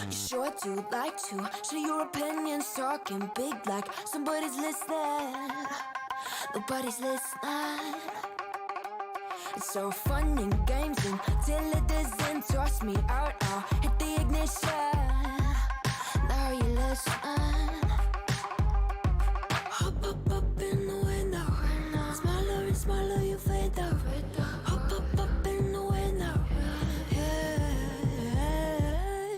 You sure do like to share your opinions, talking big like somebody's listening. Nobody's listening. It's so fun and games until it doesn't. Toss me out, I'll hit the ignition. Now you listen. Hop up in the window. Smaller and smaller you fade out. Hop up in the window. Yeah.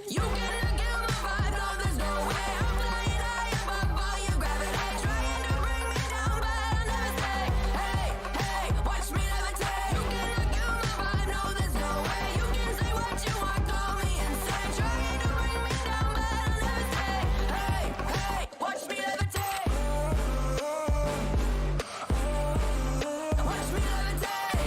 You cannot get my vibe, no there's no way. I'm flying high above all your gravity, trying to bring me down, but I'll never stay. Hey, hey, watch me levitate. You cannot get my vibe, no there's no way. You can say what you want, call me insane, trying to bring me down, but I'll never stay. Hey, hey, watch me levitate. Watch me levitate.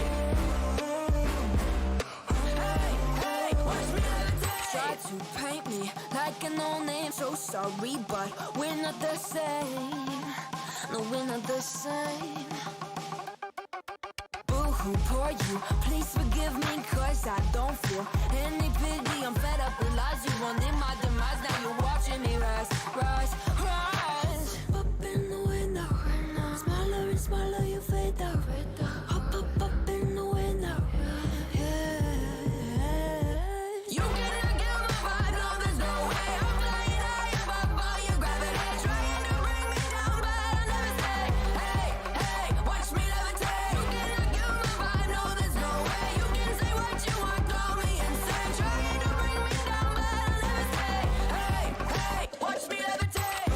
Hey, hey, watch me levitate. Try to paint me like a no-name, so sorry, but we're not the same. No, we're not the same. Boo-hoo, poor you, please forgive me, cause I don't feel any pity. I'm fed up with lies, you wanted my demise. Now you're watching me rise, rise, rise. Up in the window. Smaller and smaller you fade out. Hop up in the window. Yeah. You cannot get my vibe, no there's no way. I'm flying high above all your gravity, trying to bring me down, but I'll never stay. Hey, hey, watch me levitate. You cannot get my vibe, no there's no way. You can say what you want, call me insane, trying to bring me down, but I'll never stay. Hey, hey, watch me levitate.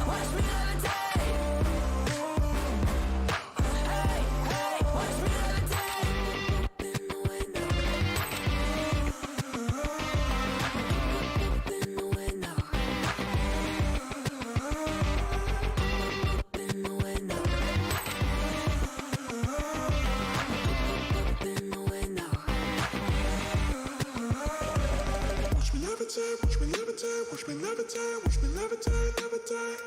Watch me levitate. Hey, hey, watch me levitate. Up in the window. Up in the window. Up in the window. Up in the window. Watch me levitate, watch me levitate, watch me levitate, watch me levitate, levitate.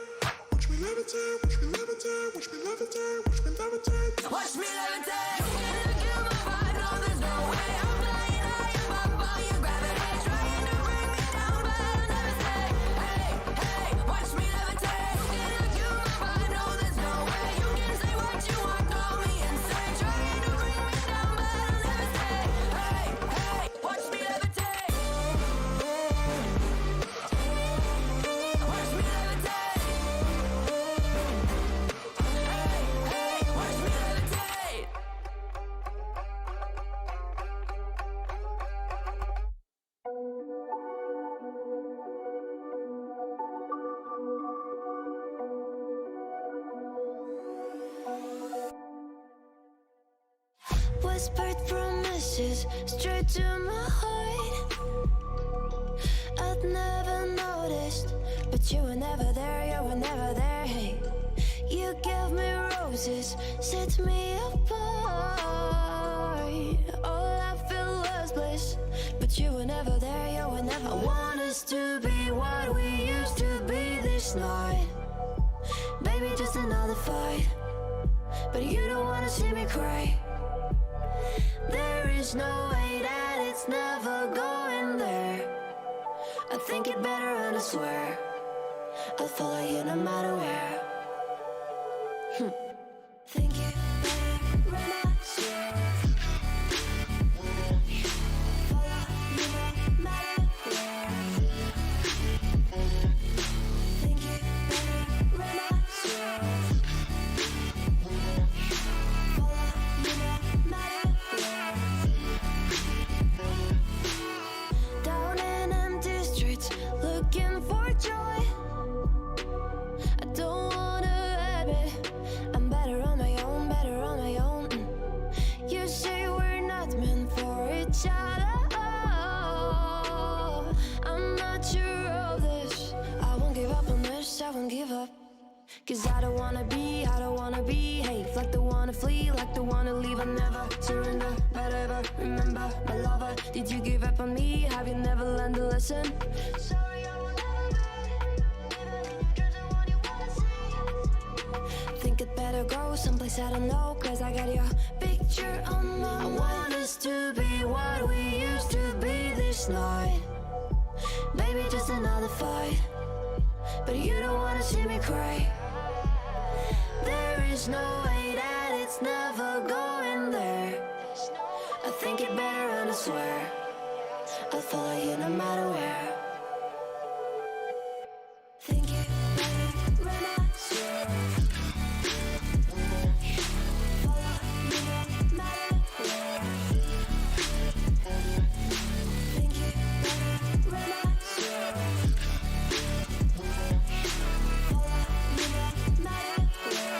Watch me levitate, watch me levitate, watch me levitate, watch me levitate. Watch me levitate. You cannot get my vibe, no there's no way. I'm flying high above all your gravity, trying to bring me down, but I'll never stay. Hey, hey, watch me levitate. You cannot get my vibe, no there's no way. You can say what you want, call me insane, trying to bring me down, but I'll never stay. Hey, hey, watch me levitate. Watch me levitate. Hey, hey, watch me levitate. Whispered promises straight to my heart. I'd never noticed, but you were never there, you were never there. Hey, you gave me roses, set me apart. All I feel was bliss, but you were never there, you were never. I want us to be what we used to be this night. Baby, just another fight, but you don't wanna see me cry. There is no way that it's never going there. I think it better and I swear I'll follow you no matter where. Think it better and I swear follow you no matter where. Think it better and I swear follow you no matter where. Down in empty streets, looking for joy. I don't wanna admit I'm better on my own, better on my own. You say we're not meant for each other. I'm not sure of this. I won't give up on this, I won't give up. Cause I don't wanna behave like the one to flee, like the one to leave. I never surrender, but ever remember my lover. Did you give up on me? Have you never learned a lesson? Sorry, I will never be. Even in your dreams, the one you wanna see. Think it better go someplace I don't know, cause I got your picture on my mind. I want us to be what we used to it's not. Maybe just another fight, but you don't wanna see me cry. There is no way that it's never going there. I think it better and I swear I'll follow you no matter where. Think it better when I swear. Follow you no matter where. Think it better when I swear. Follow you no matter where.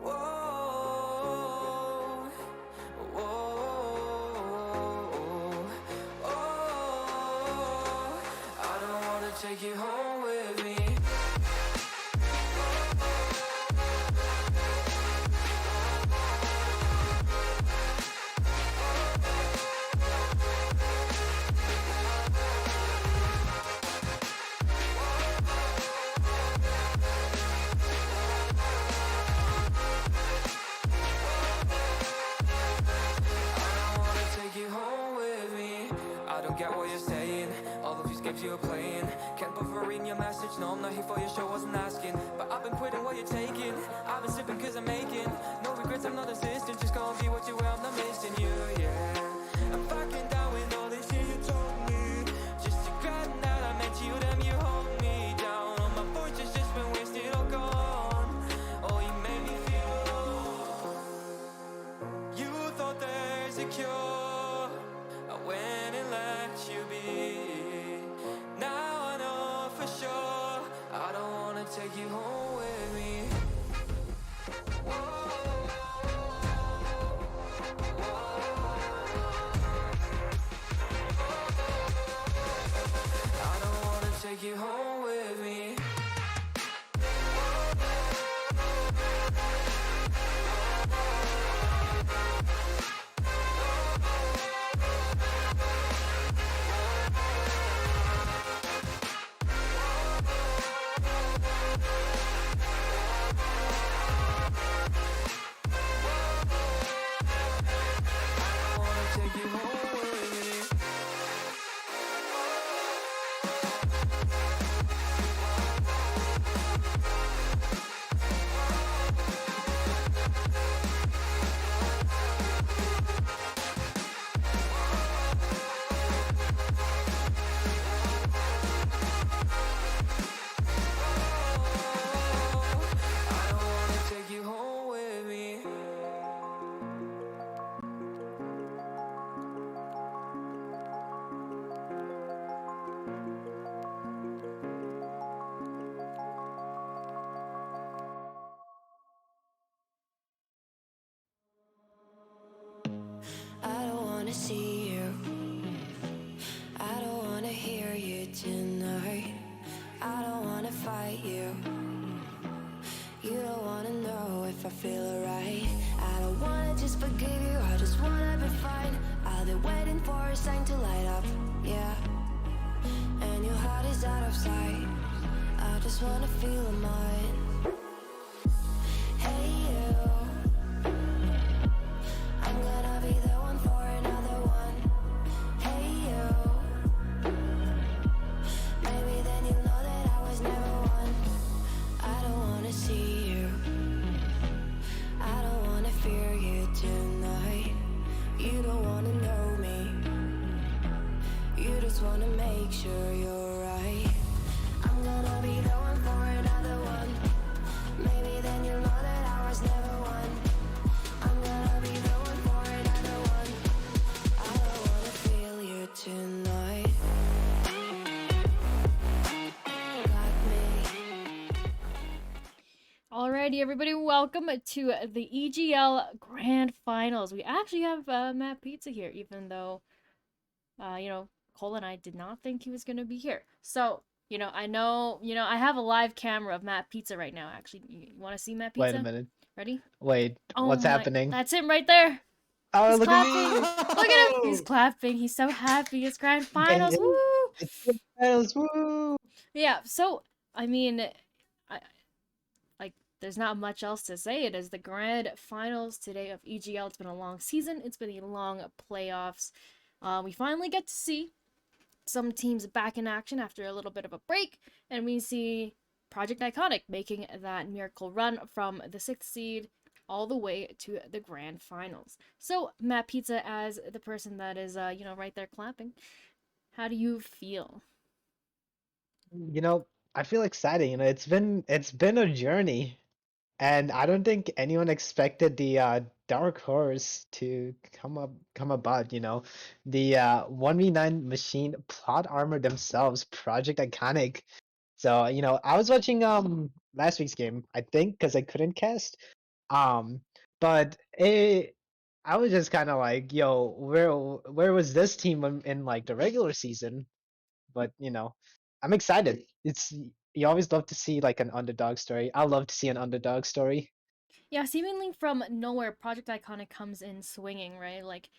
Whoa, whoa, oh, I don't wanna take you home with me. I don't get what you're saying. All of these games you're playing. Can't bother reading your message. No, I'm not here for your show, wasn't asking. But I've been quitting what you're taking. I've been sipping cause I'm making no regrets, I'm not assistant. Just gonna be what you were, I'm not missing you, yeah. I'm fucking down with all this shit you told me. Just to grab that I met you, damn you hold me down. All my fortune's just been wasted or gone. Oh, you made me feel alone. You thought there's a cure. I went and let you be. Now I know for sure I don't wanna take you home with me. I don't wanna take you home with me. Take you home with me. I don't wanna take you home with me. I don't wanna see you. I don't wanna hear you tonight. I don't wanna fight you. You don't wanna know if I feel alright. I don't wanna just forgive you, I just wanna be fine. I've been waiting for a sign to light up, yeah. And your heart is out of sight. I just wanna feel mine. Hey you, I'm gonna be the one for another one. Hey you, maybe then you'll know that I was never one. I don't wanna see you. I don't wanna fear you tonight. You don't wanna know me. You just wanna make sure you're right. I'm gonna be the one for another one. Maybe then you'll know that I was never one. I'm gonna be the one for another one. I don't wanna feel you tonight. Got me. Alrighty, everybody, welcome to the EGL Grand Finals. We actually have Matt Pizza here, even though, Cole and I did not think he was going to be here. So, I know, I have a live camera of Matt Pizza right now. Actually, you want to see Matt Wait a Pizza? minute. Ready? Wait, Oh what's my, happening? that's him right there. Oh, He's look at clapping. me! Look at him. He's Oh, clapping. He's so happy. It's grand And finals. Woo! it's the finals, woo! Yeah. So, I mean, I like. There's not much else to say. It is the grand finals today of EGL. It's been a long season. It's been a long playoffs. We finally get to see some teams back in action after a little bit of a break, and we see Project Iconic making that miracle run from the sixth seed all the way to the grand finals. So, Matt Pizza, as the person that is, right there clapping, how do you feel? You know, I feel excited. It's been a journey, and I don't think anyone expected the dark horse to come about. The 1v9 machine plot armor themselves, Project Iconic. So I was watching last week's game, I think, because I couldn't cast. Um, but I was just kind of like, yo, where was this team in like the regular season? But I'm excited. It's You always love to see like an underdog story. I love to see an underdog story. Yeah, seemingly from nowhere, Project Iconic comes in swinging, right? Like,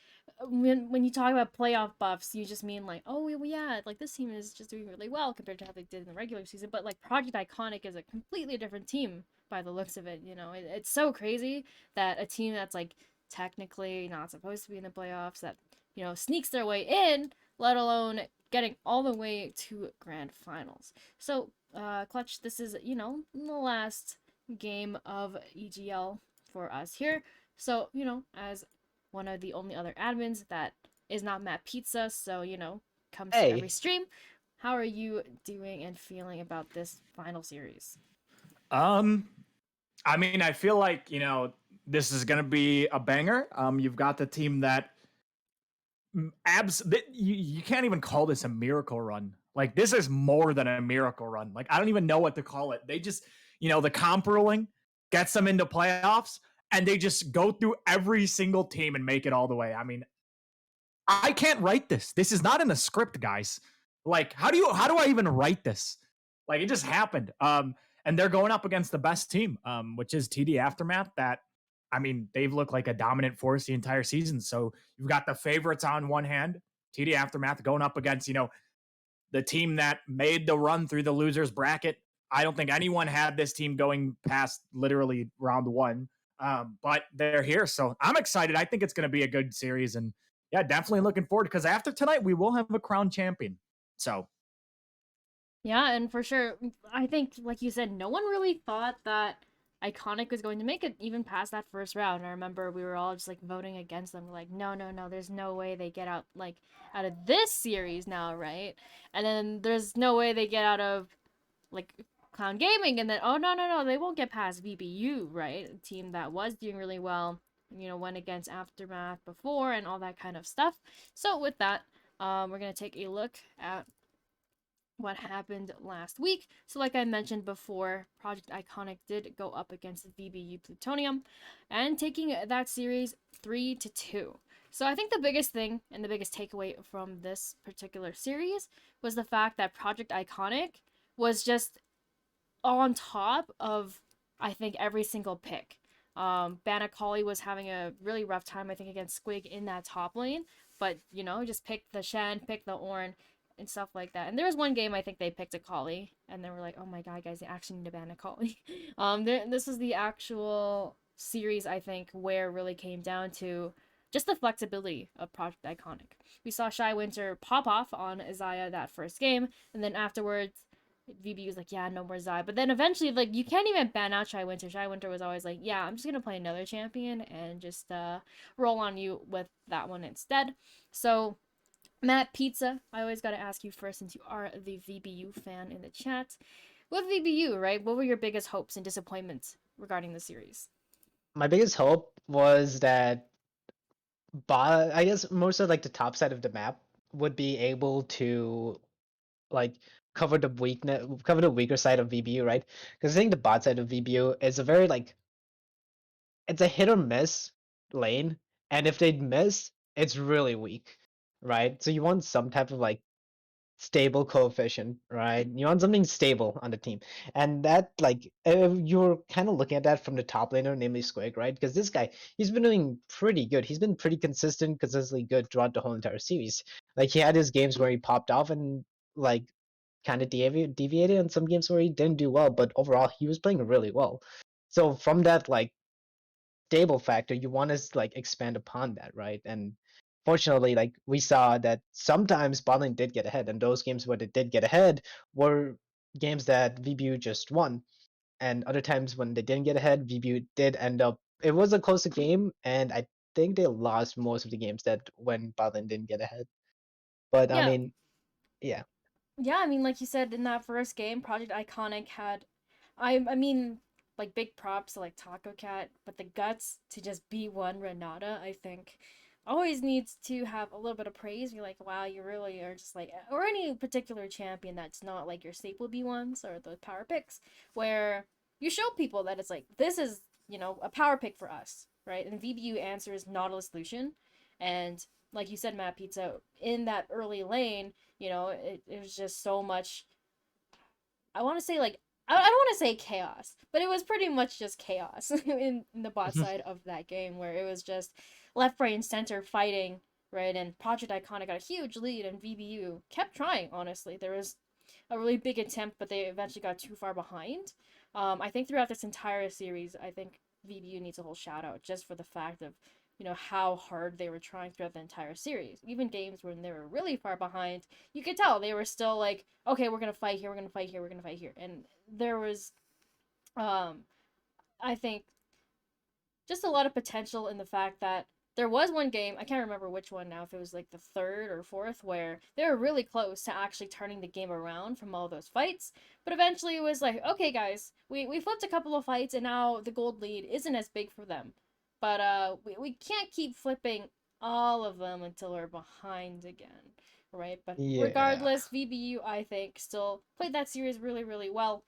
when you talk about playoff buffs, you just mean like, oh yeah, like this team is just doing really well compared to how they did in the regular season. But like Project Iconic is a completely different team by the looks of it. It's so crazy that a team that's like technically not supposed to be in the playoffs that sneaks their way in, let alone getting all the way to grand finals. So, Clutch, this is the last game of EGL for us here. So, as one of the only other admins that is not Matt Pizza, so, comes to every Hey, stream, how are you doing and feeling about this final series? um, I mean, I feel like this is gonna be a banger. You've got the team that you can't even call this a miracle run. Like this is more than a miracle run. Like I don't even know what to call it. They just the comp ruling gets them into playoffs, and they just go through every single team and make it all the way. I mean, I can't write this. This is not in the script, guys. Like, how do I even write this? Like, it just happened. And they're going up against the best team, which is TD Aftermath. That, I mean, they've looked like a dominant force the entire season. So you've got the favorites on one hand, TD Aftermath going up against the team that made the run through the losers bracket. I don't think anyone had this team going past literally round one. But they're here, so I'm excited. I think it's going to be a good series, and yeah, definitely looking forward because after tonight we will have a crown champion. So Yeah, and for sure, I think, like you said, no one really thought that Iconic was going to make it even past that first round. I remember we were all just like voting against them. We're like, no, no, no, there's no way they get out of this series now, right? And then there's no way they get out of like Clown Gaming, and then oh no, no, no, they won't get past VBU, right? A team that was doing really well, went against Aftermath before and all that kind of stuff. So with that, we're gonna take a look at what happened last week. So, like I mentioned before, Project Iconic did go up against VBU Plutonium and taking that series 3-2. So, I think the biggest thing and the biggest takeaway from this particular series was the fact that Project Iconic was just on top of, I think, every single pick. Banacoli was having a really rough time, I think, against Squig in that top lane, but just picked the Shen, picked the Ornn, and stuff like that. And there was one game I think they picked a Collie, and they were like, "Oh my god, guys, they actually need to ban a Collie." This is the actual series I think where it really came down to just the flexibility of Project Iconic. We saw Shy Winter pop off on Isaiah that first game, and then afterwards VB was like, yeah, no more Zai. But then eventually, like, you can't even ban out Shy Winter. Shy Winter was always like, yeah, I'm just gonna play another champion and just roll on you with that one instead. So, Matt Pizza, I always gotta ask you first since you are the VBU fan in the chat. With VBU, right? What were your biggest hopes and disappointments regarding the series? my biggest hope was that I guess most of like the top side of the map would be able to like cover the weaker side of VBU, right? Because I think the bot side of VBU is a very like it's a hit or miss lane, and if they miss, it's really weak, right? So you want some type of like stable coefficient, right? You want something stable on the team, and that like you're kind of looking at that from the top laner, namely Squig, right? Because this guy, he's been doing pretty good. He's been pretty consistent, consistently good throughout the whole entire series. Like he had his games where he popped off and like kind of deviated, and some games where he didn't do well, but overall he was playing really well. So from that like stable factor, you want to like expand upon that, right? And fortunately, like we saw that sometimes Botlane did get ahead, and those games where they did get ahead were games that VBU just won. And other times when they didn't get ahead, VBU did end up. It was a closer game, and I think they lost most of the games that when Botlane didn't get ahead. But I Yeah, mean, yeah, yeah, I mean, like you said, in that first game, Project Iconic had, I mean, like big props to like Taco Cat, but the guts to just B1 Renata, I think, always needs to have a little bit of praise. You're like, wow, you really are just like, or any particular champion that's not like your staple B1s or the power picks, where you show people that it's like, this is, a power pick for us, right? And VBU answers Nautilus Lucian. And like you said, Matt Pizza, in that early lane, it was just so much. I want to say like I don't want to say chaos, but it was pretty much just chaos in the bot side of that game where it was just left, right, and center fighting, right? And Project Iconic got a huge lead, and VBU kept trying. Honestly, there was a really big attempt, but they eventually got too far behind. I think throughout this entire series, I think VBU needs a whole shout out just for the fact of how hard they were trying throughout the entire series. Even games when they were really far behind, you could tell they were still like, okay, we're gonna fight here, we're gonna fight here, we're gonna fight here, and there was, um, I think, just a lot of potential in the fact that there was one game, I can't remember which one now, if it was like the third or fourth, where they were really close to actually turning the game around from all those fights. But eventually it was like, okay, guys, we flipped a couple of fights and now the gold lead isn't as big for them. But we can't keep flipping all of them until we're behind again, right? But yeah. regardless, VBU, I think, still played that series really, really well.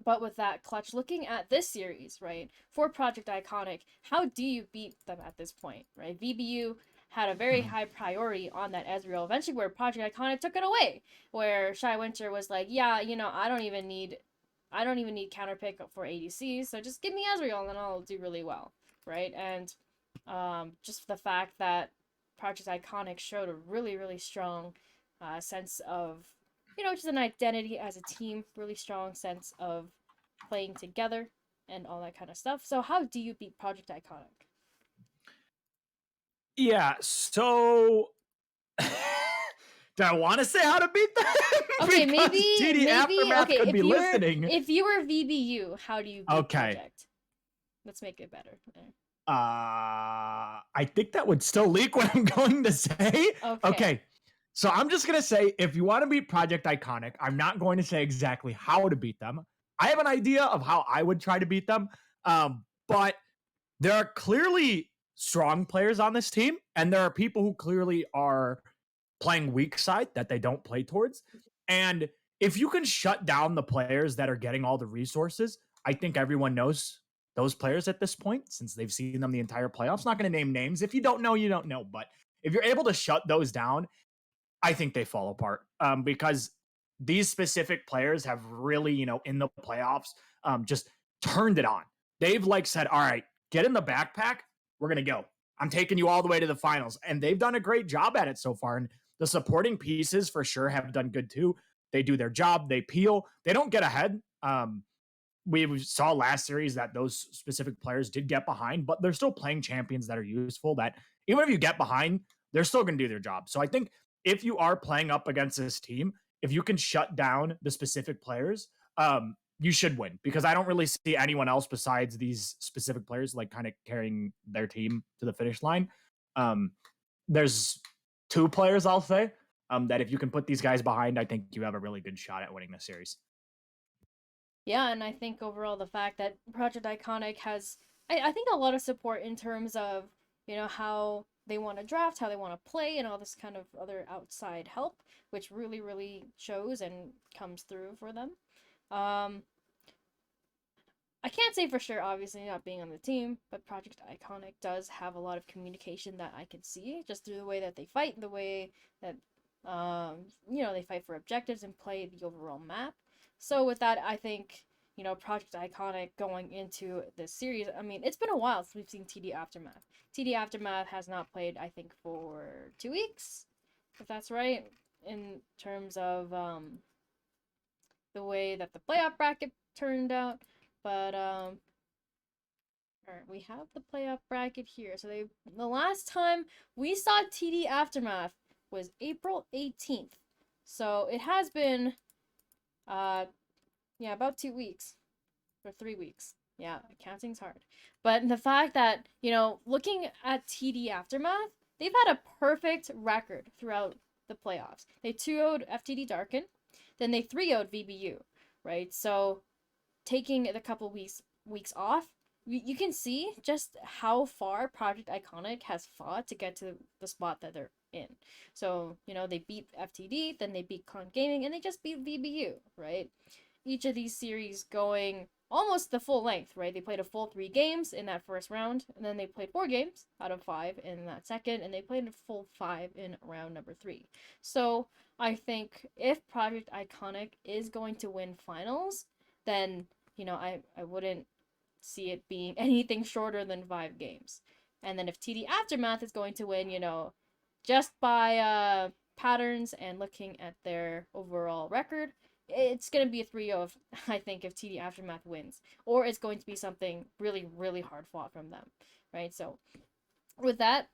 But with that clutch, looking at this series, right, for Project Iconic, how do you beat them at this point, right? VBU had a very Mhm. high priority on that Ezreal, eventually where Project Iconic took it away, where Shy Winter was like, yeah, I don't even need counter pick for ADCs, so just give me Ezreal and then I'll do really well, right? And just the fact that Project Iconic showed a really, really strong sense of, just an identity as a team, really strong sense of playing together and all that kind of stuff. So, how do you beat Project Iconic? Yeah, so do I want to say how to beat them? Okay, Because TD Aftermath okay, could be listening. if you were VBU, how do you beat Okay. Project? Let's make it better. I think that would still leak what I'm going to say. Okay. Okay. So I'm just going to say if you want to beat Project Iconic, I'm not going to say exactly how to beat them. I have an idea of how I would try to beat them. But there are clearly strong players on this team, and there are people who clearly are playing weak side that they don't play towards. And if you can shut down the players that are getting all the resources, I think everyone knows those players at this point since they've seen them the entire playoffs. Not going to name names. If you don't know, you don't know. But if you're able to shut those down, I think they fall apart because these specific players have really, in the playoffs, just turned it on. They've like said, all right, get in the backpack. We're going to go. I'm taking you all the way to the finals. And they've done a great job at it so far. And the supporting pieces for sure have done good too. They do their job. They peel. They don't get ahead. We saw last series that those specific players did get behind, but they're still playing champions that are useful. That even if you get behind, they're still going to do their job. So I think if you are playing up against this team, if you can shut down the specific players, you should win because I don't really see anyone else besides these specific players like kind of carrying their team to the finish line. There's two players I'll say that if you can put these guys behind, I think you have a really good shot at winning this series. Yeah, and I think overall the fact that Project Iconic has, I think a lot of support in terms of, how they want to draft, how they want to play, and all this kind of other outside help, which really, really shows and comes through for them. Um, I can't say for sure, obviously, not being on the team, but Project Iconic does have a lot of communication that I can see just through the way that they fight, the way that They fight for objectives and play the overall map. So with that, I think Project Iconic going into this series. I mean, it's been a while since we've seen TD Aftermath. TD Aftermath has not played, I think, for 2 weeks, if that's right, in terms of the way that the playoff bracket turned out. But all right, we have the playoff bracket here. So the last time we saw TD Aftermath was April 18th. So it has been about 2 weeks or 3 weeks. Yeah, counting's hard. But the fact that, looking at TD Aftermath, they've had a perfect record throughout the playoffs. They 2-0'd FTD Darken, then they 3-0'd VBU, right? So taking the couple weeks off, you can see just how far Project Iconic has fought to get to the spot that they're in. So, they beat FTD, then they beat Con Gaming, and they just beat VBU, right? Each of these series going almost the full length, right? They played a full 3 games in that first round, and then they played 4 games out of 5 in that second, and they played a full 5 in round number 3. So I think if Project Iconic is going to win finals, then I wouldn't see it being anything shorter than 5 games. And then if TD Aftermath is going to win, just by patterns and looking at their overall record, it's going to be a 3-0 I think, if TD Aftermath wins. Or it's going to be something really, really hard fought from them, right? So with that,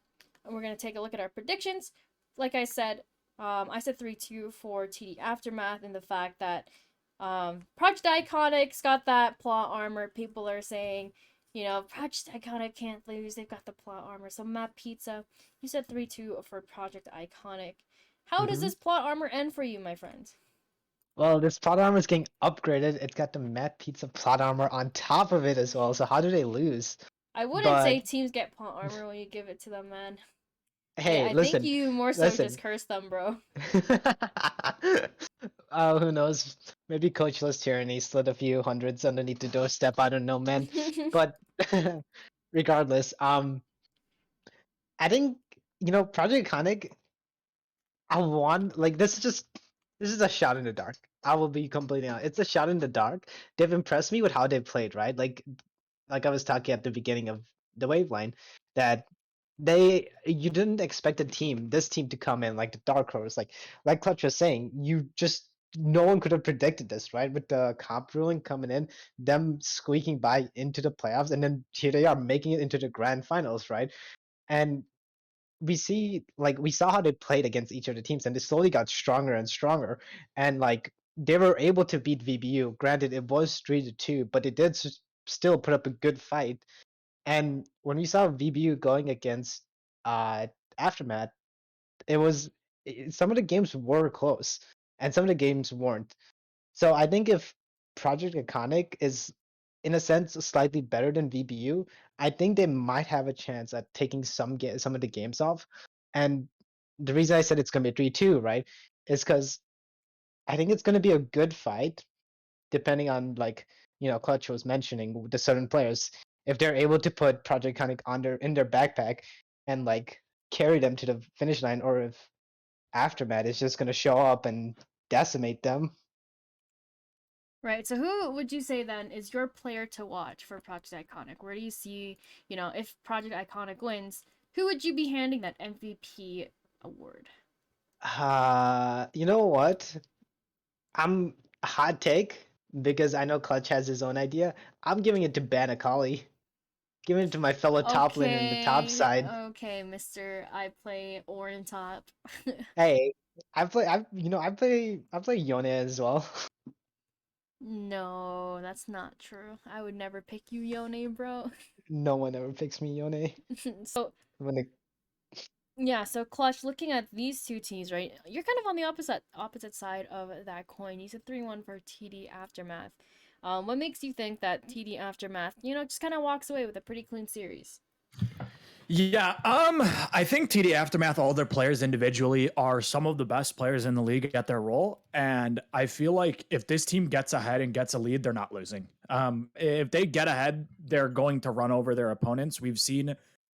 we're going to take a look at our predictions. Like I said 3-2 for TD Aftermath, and the fact that Project Iconic's got that plot armor. People are saying, Project Iconic can't lose. They've got the plot armor. So Matt Pizza, you said 3-2 for Project Iconic. How does this plot armor end for you, my friend? Well, this plot armor is getting upgraded. It's got the Matt Pizza plot armor on top of it as well. So how do they lose? I wouldn't say But teams get plot armor when you give it to them, man. hey, I think listen, you more so just listen. curse them, bro. Who knows? Maybe coachless tyranny slid a few hundreds underneath the doorstep. I don't know, man. But regardless, I think Project Iconic. I want like this is a shot in the dark. I will be completely honest. It's a shot in the dark. They've impressed me with how they played, right? Like I was talking at the beginning of the Waveline, that you didn't expect this team to come in like the dark horse, like Clutch was saying. No one could have predicted this, right? With the comp ruling coming in, them squeaking by into the playoffs, and then here they are making it into the grand finals, right? And we saw how they played against each of the teams, and they slowly got stronger and stronger, and like they were able to beat VBU. Granted, it was 3-2, but they did still put up a good fight. And when we saw VBU going against uh Aftermath, some of the games were close, and some of the games weren't. So I think if Project Iconic is, in a sense, slightly better than VBU, I think they might have a chance at taking some of the games off. And the reason I said it's gonna be 3-2, right, is because I think it's gonna be a good fight, depending on Clutch was mentioning the certain players. If they're able to put Project Iconic in their backpack and carry them to the finish line, or if Aftermath is just gonna show up and decimate them. Right. So who would you say then is your player to watch for Project Iconic? Where do you see, if Project Iconic wins, who would you be handing that MVP award? You know what? I'm hot take because I know Clutch has his own idea. I'm giving it to Banakali. Giving it to my fellow top laner in the top Okay, side. okay, Mister. I play Orin top. Hey, I play Yone as well. No, that's not true. I would never pick you, Yone, bro. No one ever picks me Yone. So When the yeah, so Clutch, looking at these two teams, right? You're kind of on the opposite side of that coin. You said 3-1 for TD Aftermath. What makes you think that TD Aftermath, just kind of walks away with a pretty clean series? Yeah, I think TD Aftermath, all their players individually are some of the best players in the league at their role, and I feel like if this team gets ahead and gets a lead, they're not losing. If they get ahead, they're going to run over their opponents. We've seen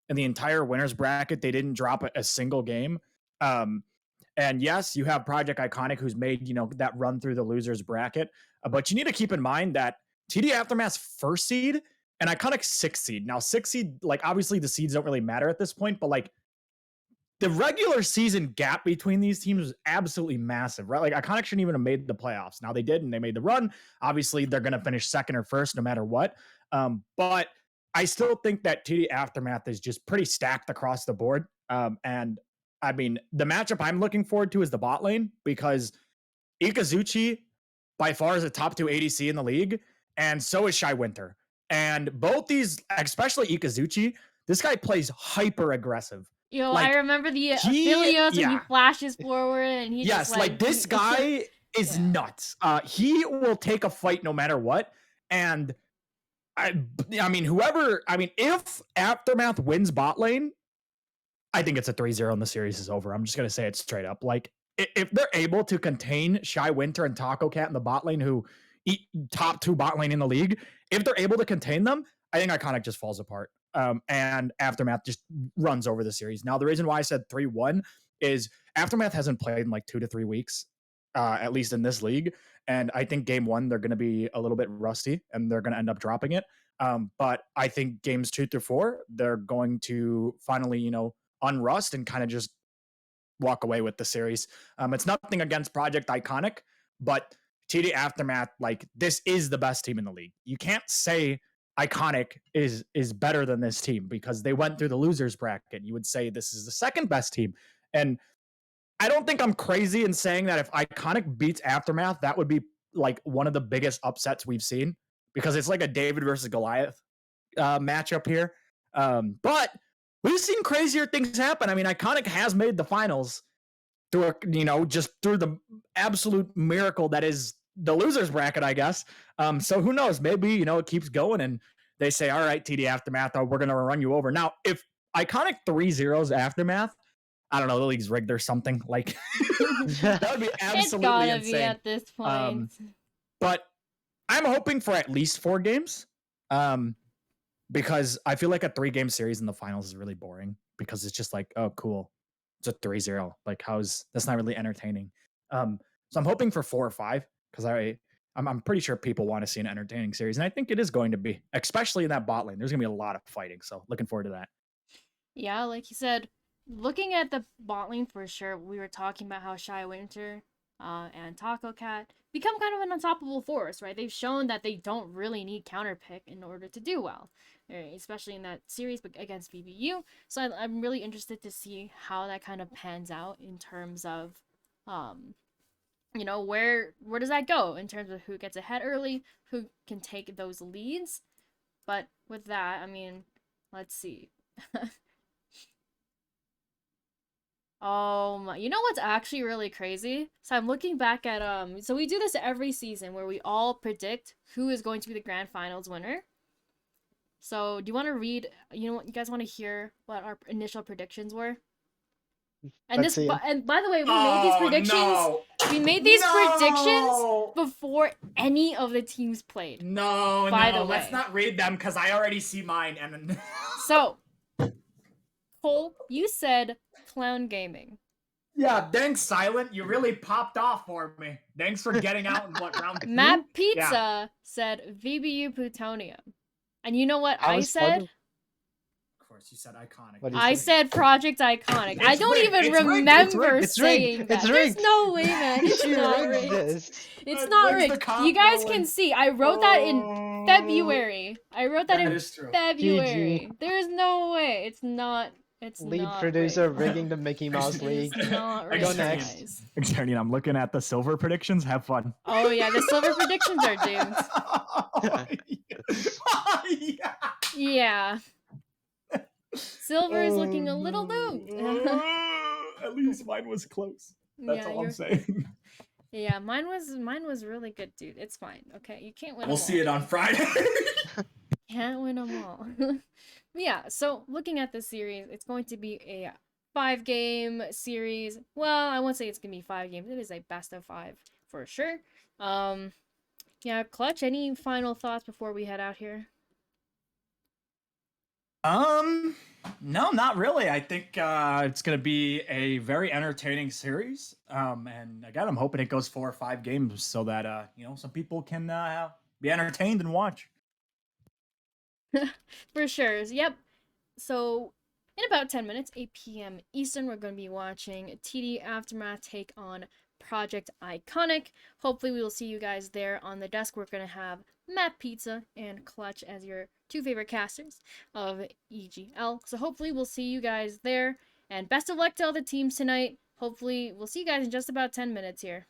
in the entire winners bracket they didn't drop a single game. Um, And yes, you have Project Iconic, who's made that run through the losers bracket, but you need to keep in mind that TD Aftermath's first seed and Iconic sixth seed. Now, sixth seed, like obviously the seeds don't really matter at this point, but like the regular season gap between these teams was absolutely massive, right? Like Iconic shouldn't even have made the playoffs. Now they did, and they made the run. Obviously, they're going to finish second or first no matter what. But I still think that TD Aftermath is just pretty stacked across the board. And I mean, the matchup I'm looking forward to is the bot lane, because Ikazuchi by far is a top 2 ADC in the league, and so is Shy Winter. And both these, especially Ikazuchi, this guy plays hyper aggressive. Yo, Like, I remember the he- Aphelios when he yeah. flashes forward and he Yes, just like this guy is Yeah. nuts. He will take a fight no matter what. And I mean, if Aftermath wins bot lane, I think it's a 3-0 and the series is over. I'm just going to say it straight up. Like, if they're able to contain Shy Winter and Taco Cat in the bot lane, who eat top 2 bot lane in the league, if they're able to contain them, I think Iconic just falls apart. And Aftermath just runs over the series. Now, the reason why I said 3-1 is Aftermath hasn't played in like 2 to 3 weeks, at least in this league. And I think game 1, they're going to be a little bit rusty and they're going to end up dropping it. But I think games 2 through 4, they're going to finally, unrust and kind of just walk away with the series. It's nothing against Project Iconic, but TD Aftermath, like, this is the best team in the league. You can't say Iconic is better than this team because they went through the losers bracket. You would say this is the second best team. And I don't think I'm crazy in saying that if Iconic beats Aftermath, that would be like one of the biggest upsets we've seen, because it's like a David versus Goliath matchup here. But we've seen crazier things happen. I mean, Iconic has made the finals through just through the absolute miracle that is the losers bracket, I guess. So who knows? Maybe it keeps going and they say, all right, TD Aftermath, we're gonna run you over. Now, if Iconic 3-0s Aftermath, I don't know, the league's rigged or something. Like that would be It's absolutely gotta insane. be at this point. But I'm hoping for at least 4 games. Because I feel like a 3-game series in the finals is really boring, because it's just like, oh, cool, it's a 3-0. Like, that's not really entertaining. So I'm hoping for 4 or 5, because I'm pretty sure people want to see an entertaining series, and I think it is going to be, especially in that bot lane. There's gonna be a lot of fighting, so looking forward to that. Yeah, like you said, looking at the bot lane for sure, we were talking about how Shy Winter and Taco Cat become kind of an unstoppable force, right? They've shown that they don't really need counter pick in order to do well, right? Especially in that series against VBU. So I'm really interested to see how that kind of pans out in terms of, where does that go in terms of who gets ahead early, who can take those leads. But with that, I mean, let's see. You know what's actually really crazy? So I'm looking back at so we do this every season where we all predict who is going to be the grand finals winner. So do you want to read, you guys want to hear what our initial predictions were? And Let's see 'em. and by the way, we made these predictions. No. We made these predictions before any of the teams played. No, By the let's way. not read them, because I already see mine. And So, Cole, you said Clown Gaming. yeah, thanks, Silent. You really popped off for me. Thanks for getting out in what, round 2? Matt Pizza Yeah. said VBU Plutonium. And you know what I I was said? part Of course, you said Iconic. What do you I say? said Project Iconic. I It's don't rigged, even it's rigged, it's remember rigged, it's rigged, saying it's that. There's rigged. no way, man. It's You not rigged rigged. this. It's It not rigs the rigged. comp You guys rolling. can see. I wrote that in February. I wrote that That in is true. February. There's no way. It's not. It's Lead not producer rigged. rigging the Mickey Mouse It's League. not Go rigged, next. guys. Extending, I'm looking at the silver predictions. Have fun. Oh yeah, the silver predictions are doomed. Yeah. Yeah. Silver is looking a little doomed. At least mine was close. That's Yeah, all I'm you're- saying. Yeah, mine was really good, dude. It's fine. Okay, you can't win. We'll see it on Friday. Can't win them all. Yeah. So looking at this series, it's going to be a 5-game series. Well, I won't say it's gonna be 5 games. It is a best of 5 for sure. Yeah, Clutch. Any final thoughts before we head out here? No, not really. I think it's going to be a very entertaining series. And again, I'm hoping it goes 4 or 5 games so that some people can be entertained and watch. For sure. Yep. So, in about 10 minutes, 8 p.m. Eastern, we're going to be watching TD Aftermath take on Project Iconic. Hopefully, we will see you guys there on the desk. We're going to have Matt Pizza and Clutch as your two favorite casters of EGL. So, hopefully, we'll see you guys there. And best of luck to all the teams tonight. Hopefully, we'll see you guys in just about 10 minutes here.